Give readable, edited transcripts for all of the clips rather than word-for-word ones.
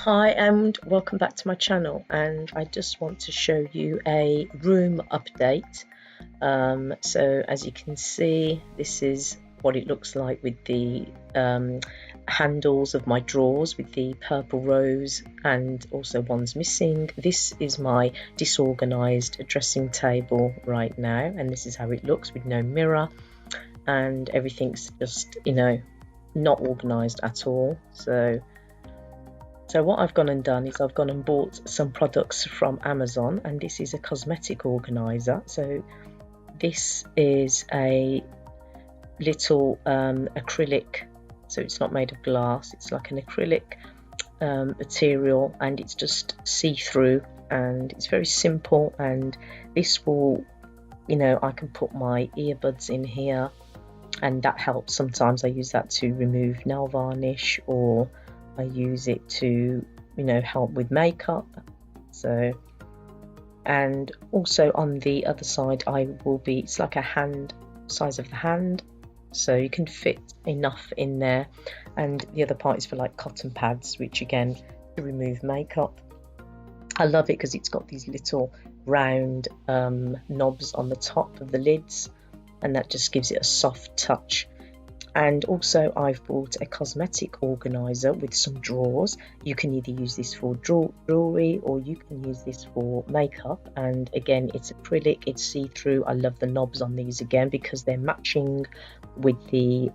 Hi and welcome back to my channel, and I just want to show you a room update. So as you can see, this is what it looks like with the handles of my drawers with the purple rose and also one's missing. This is my disorganized dressing table right now, and this is how it looks with no mirror, and everything's just, not organized at all. So what I've gone and done is I've gone and bought some products from Amazon, and this is a cosmetic organizer. So this is a little acrylic, so it's not made of glass, it's like an acrylic material, and it's just see-through, and it's very simple. And this will, I can put my earbuds in here, and that helps. Sometimes I use that to remove nail varnish, or I use it to, help with makeup. So, and also on the other side, it's like a hand size of the hand, so you can fit enough in there. And the other part is for like cotton pads, which again, to remove makeup. I love it because it's got these little round knobs on the top of the lids, and that just gives it a soft touch. And also I've bought a cosmetic organizer with some drawers. You can either use this for jewelry, or you can use this for makeup. And again, it's acrylic, it's see-through. I love the knobs on these again because they're matching with the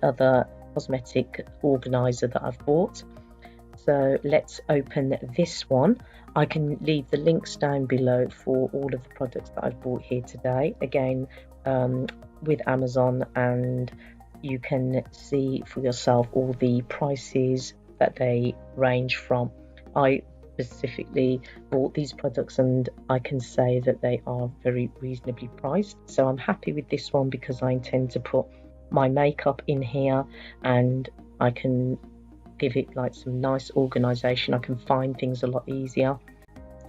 other cosmetic organizer that I've bought. So let's open this one. I can leave the links down below for all of the products that I've bought here today. Again, with Amazon, and you can see for yourself all the prices that they range from. I specifically bought these products, and I can say that they are very reasonably priced. So I'm happy with this one because I intend to put my makeup in here, and I can give it like some nice organization. I can find things a lot easier.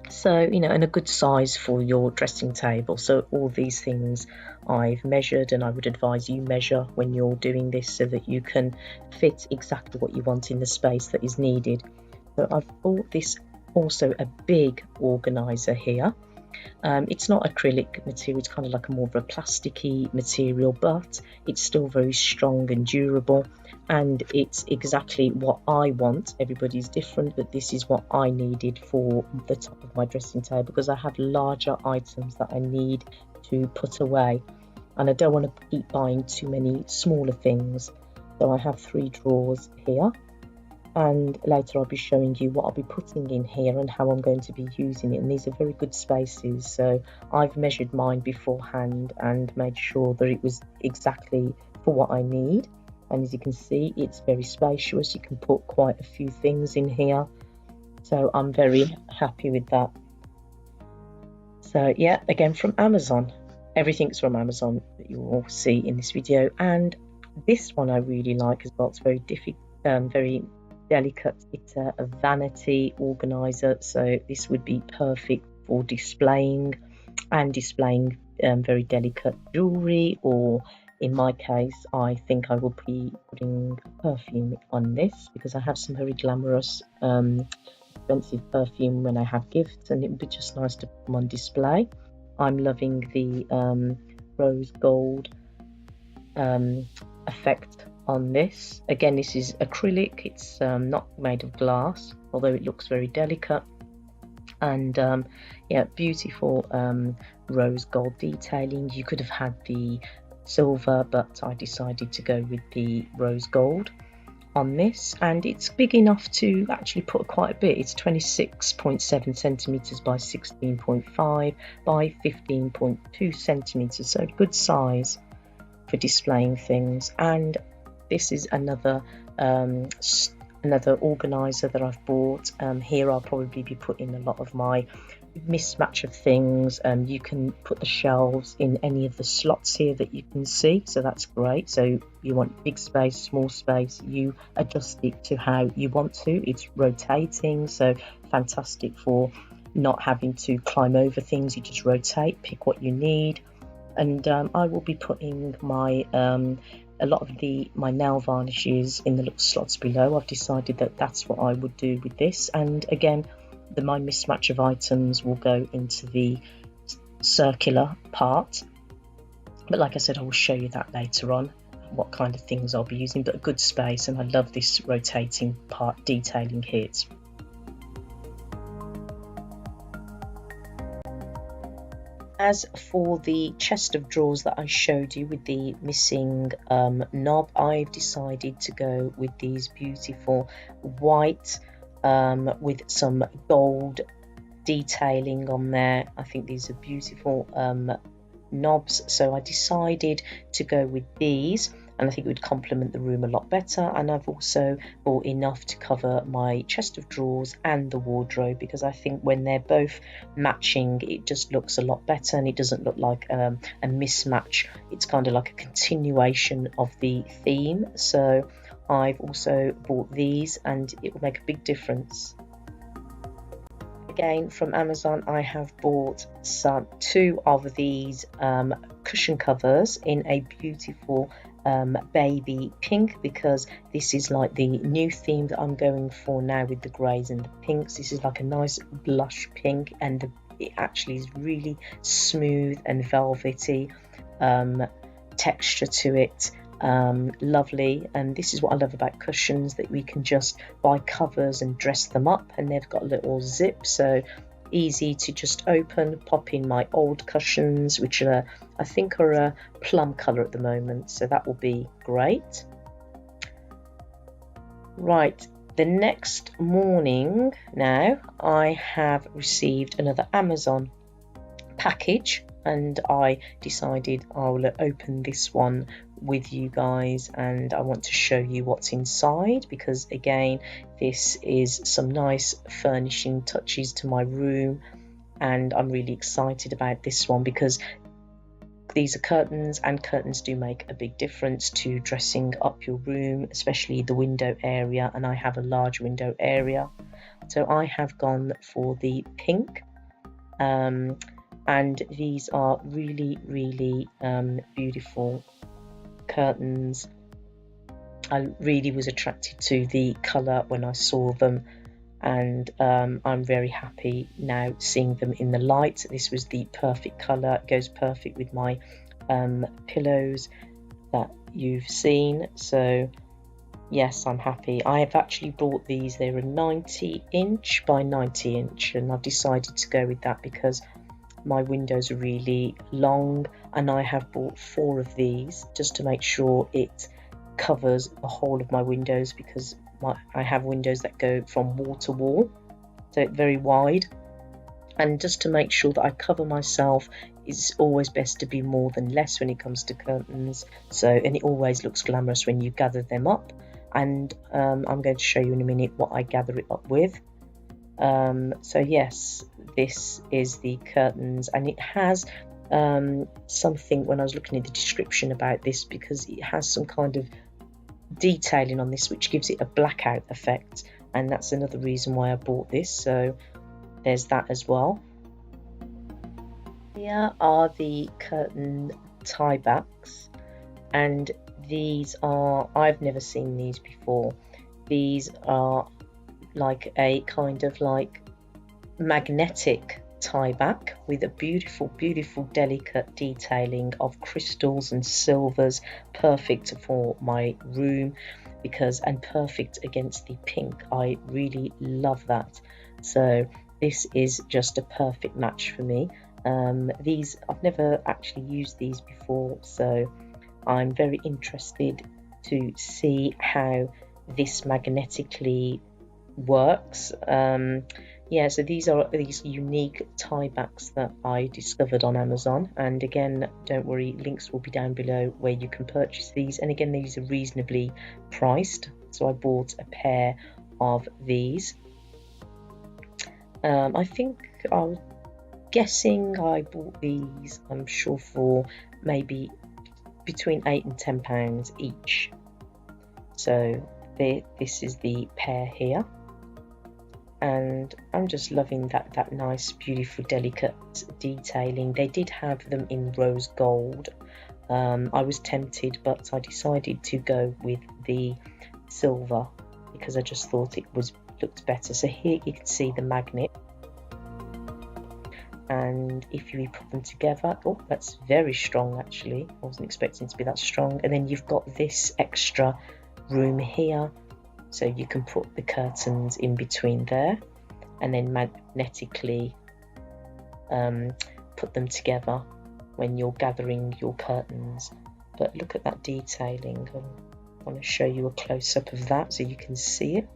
So, and a good size for your dressing table. So all these things I've measured, and I would advise you measure when you're doing this so that you can fit exactly what you want in the space that is needed. So I've bought this also a big organizer here. It's not acrylic material, it's kind of like a more of a plasticky material, but it's still very strong and durable, and it's exactly what I want. Everybody's different, but this is what I needed for the top of my dressing table, because I have larger items that I need to put away, and I don't want to keep buying too many smaller things. So I have 3 drawers here, and later I'll be showing you what I'll be putting in here and how I'm going to be using it. And these are very good spaces, so I've measured mine beforehand and made sure that it was exactly for what I need. And as you can see, it's very spacious. You can put quite a few things in here, so I'm very happy with that. So yeah, again, from Amazon. Everything's from Amazon that you will see in this video. And this one I really like as well. It's very very delicate. It's a vanity organizer, so this would be perfect for displaying very delicate jewelry, or in my case, I think I will be putting perfume on this because I have some very glamorous expensive perfume when I have gifts, and it would be just nice to put them on display. I'm loving the rose gold effect on this. Again, this is acrylic, it's not made of glass, although it looks very delicate. And yeah, beautiful rose gold detailing. You could have had the silver, but I decided to go with the rose gold on this, and it's big enough to actually put quite a bit. It's 26.7 centimeters by 16.5 by 15.2 centimeters, so good size for displaying things. And this is another organizer that I've bought. Here I'll probably be putting a lot of my mismatch of things. You can put the shelves in any of the slots here that you can see, so that's great. So you want big space, small space, you adjust it to how you want to. It's rotating, so fantastic for not having to climb over things. You just rotate, pick what you need. And I will be putting my a lot of my nail varnishes in the little slots below. I've decided that that's what I would do with this, and again my mismatch of items will go into the circular part, but like I said, I will show you that later on, what kind of things I'll be using. But a good space, and I love this rotating part detailing here. As for the chest of drawers that I showed you with the missing knob, I've decided to go with these beautiful white with some gold detailing on there. I think these are beautiful knobs, so I decided to go with these, and I think it would complement the room a lot better. And I've also bought enough to cover my chest of drawers and the wardrobe, because I think when they're both matching, it just looks a lot better, and it doesn't look like a mismatch. It's kind of like a continuation of the theme. So I've also bought these, and it will make a big difference. Again, from Amazon, I have bought two of these cushion covers in a beautiful baby pink, because this is like the new theme that I'm going for now with the greys and the pinks. This is like a nice blush pink, and it actually is really smooth and velvety texture to it. Lovely. And this is what I love about cushions, that we can just buy covers and dress them up, and they've got a little zip, so easy to just open, pop in my old cushions, which are, I think, are a plum colour at the moment, so that will be great. Right, the next morning now, I have received another Amazon package, and I decided I'll open this one with you guys, and I want to show you what's inside, because again, this is some nice furnishing touches to my room, and I'm really excited about this one because these are curtains, and curtains do make a big difference to dressing up your room, especially the window area, and I have a large window area, so I have gone for the pink. And these are really beautiful curtains. I really was attracted to the colour when I saw them, and I'm very happy now seeing them in the light. This was the perfect colour. It goes perfect with my pillows that you've seen, so yes, I'm happy. I have actually bought these. They're a 90-inch by 90-inch, and I've decided to go with that because my windows are really long, and I have bought 4 of these just to make sure it covers the whole of my windows, because I have windows that go from wall to wall, so it's very wide, and just to make sure that I cover myself, it's always best to be more than less when it comes to curtains. So, and it always looks glamorous when you gather them up, and I'm going to show you in a minute what I gather it up with. So yes, this is the curtains, and it has something, when I was looking at the description about this, because it has some kind of detailing on this which gives it a blackout effect, and that's another reason why I bought this, so there's that as well. Here are the curtain tie backs, and these are, I've never seen these before. These are like a kind of like magnetic tie back with a beautiful delicate detailing of crystals and silvers, perfect for my room, because, and perfect against the pink. I really love that, so this is just a perfect match for me. These, I've never actually used these before, so I'm very interested to see how this magnetically works. Yeah, so these are these unique tie backs that I discovered on Amazon, and again, don't worry, links will be down below where you can purchase these, and again, these are reasonably priced, so I bought a pair of these. I think, I'm guessing I bought these, I'm sure, for maybe between £8 and £10 each. So this is the pair here, and I'm just loving that nice beautiful delicate detailing. They did have them in rose gold, I was tempted, but I decided to go with the silver because I just thought it looked better. So here you can see the magnet, and if you put them together, oh, that's very strong actually. I wasn't expecting it to be that strong. And then you've got this extra room here, so you can put the curtains in between there, and then magnetically put them together when you're gathering your curtains. But look at that detailing. I want to show you a close-up of that so you can see it.